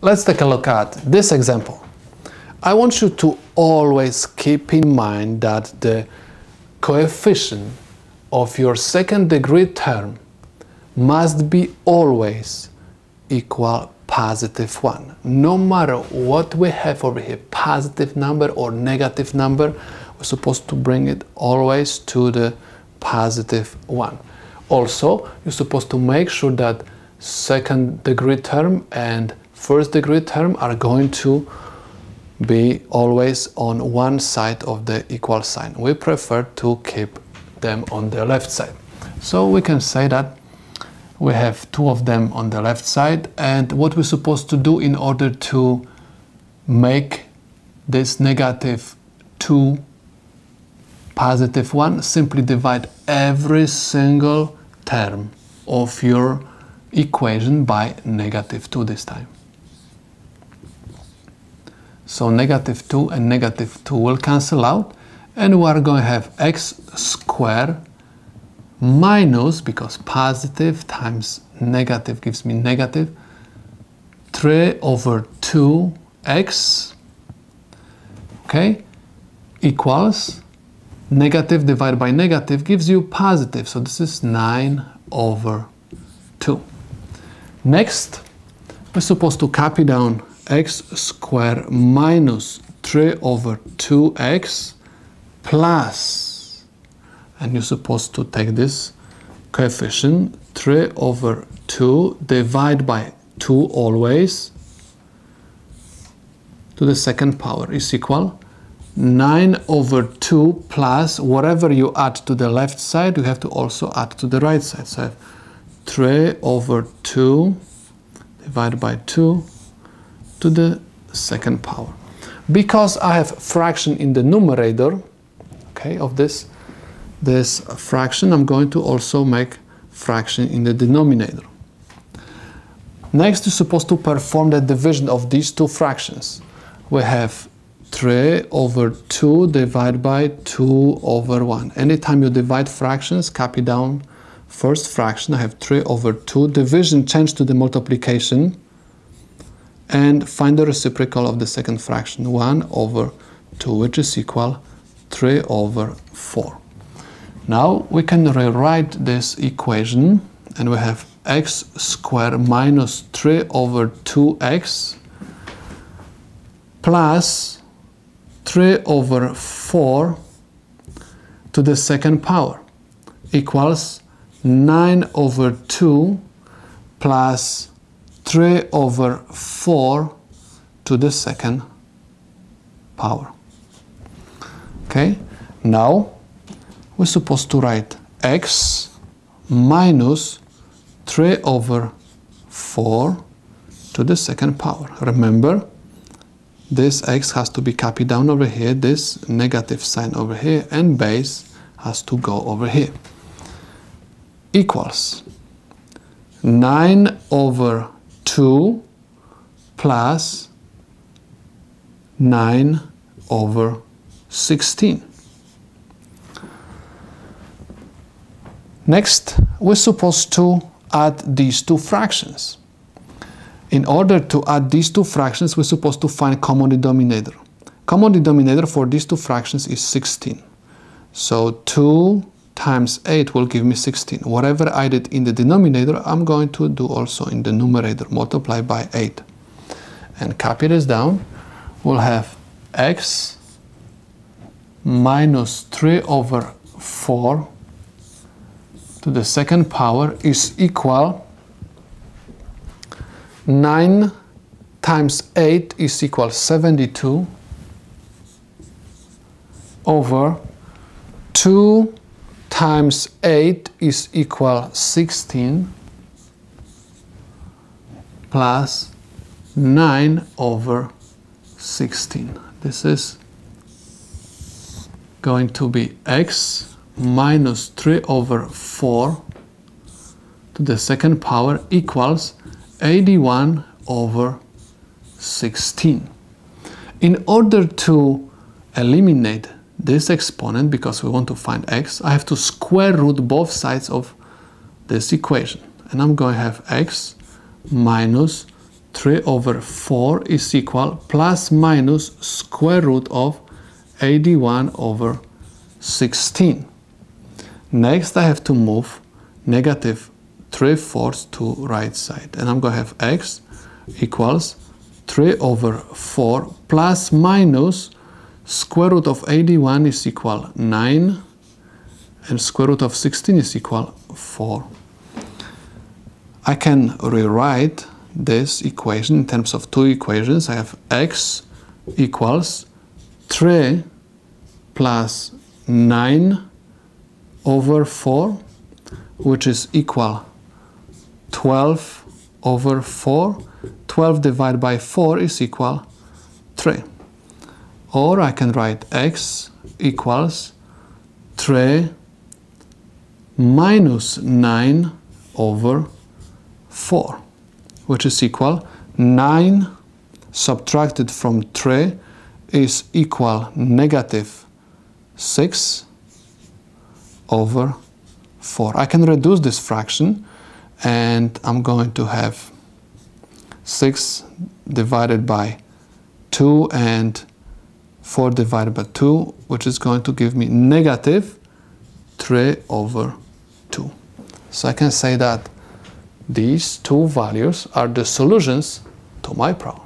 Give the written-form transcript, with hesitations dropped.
let's take a look at this example. I want you to always keep in mind that the coefficient of your second degree term must be always equal positive 1. No matter what we have over here, positive number or negative number, we're supposed to bring it always to the positive 1. Also, you're supposed to make sure that second degree term and first degree term are going to be always on one side of the equal sign. We prefer to keep them on the left side. So we can say that we have two of them on the left side, and what we're supposed to do in order to make this negative 2 positive 1, simply divide every single term of your equation by negative 2 this time. So negative 2 and negative 2 will cancel out, and we are going to have x squared minus, because positive times negative gives me negative, 3 over 2x, okay, equals negative divided by negative gives you positive, so this is 9 over 2. Next, we're supposed to copy down x squared minus 3 over 2x plus, and you're supposed to take this coefficient 3 over 2 divide by 2 always to the second power is equal 9 over 2 plus whatever you add to the left side, you have to also add to the right side. So I have 3 over 2 divided by 2 to the second power. Because I have fraction in the numerator, okay, of this fraction, I'm going to also make fraction in the denominator. Next, you're supposed to perform the division of these two fractions. We have 3 over 2 divided by 2 over 1. Anytime you divide fractions, copy down first fraction. I have 3 over 2. Division change to the multiplication. And find the reciprocal of the second fraction, 1 over 2, which is equal 3 over 4. Now we can rewrite this equation, and we have x squared minus 3 over 2x plus 3 over 4 to the second power equals 9 over 2 plus 3 over 4 to the second power. Okay, now we're supposed to write x minus 3 over 4 to the second power. Remember, this x has to be copied down over here, this negative sign over here, and base has to go over here. Equals 9 over 2 plus 9 over 16. Next, we're supposed to add these two fractions. In order to add these two fractions, we're supposed to find common denominator. Common denominator for these two fractions is 16. So 2 times 8 will give me 16. Whatever I did in the denominator, I'm going to do also in the numerator, multiply by 8. And copy this down. We'll have x minus 3 over 4 to the second power is equal 9 times 8 is equal 72 over 2 times 8 is equal 16 plus 9 over 16. This is going to be x minus 3 over 4 to the second power equals 81 over 16. In order to eliminate this exponent, because we want to find x, I have to square root both sides of this equation. And I'm going to have x minus 3 over 4 is equal plus minus square root of 81 over 16. Next I have to move negative 3/4 to right side, and I'm going to have x equals 3 over 4 plus minus square root of 81 is equal 9, and square root of 16 is equal 4. I can rewrite this equation in terms of two equations. I have x equals 3 plus 9 over 4, which is equal 12 over 4. 12 divided by 4 is equal 3. Or I can write x equals 3 minus 9 over 4, which is equal 9 subtracted from 3 is equal negative 6 over 4. I can reduce this fraction, and I'm going to have 6 divided by 2 and 4 divided by 2, which is going to give me negative 3 over 2. So I can say that these two values are the solutions to my problem.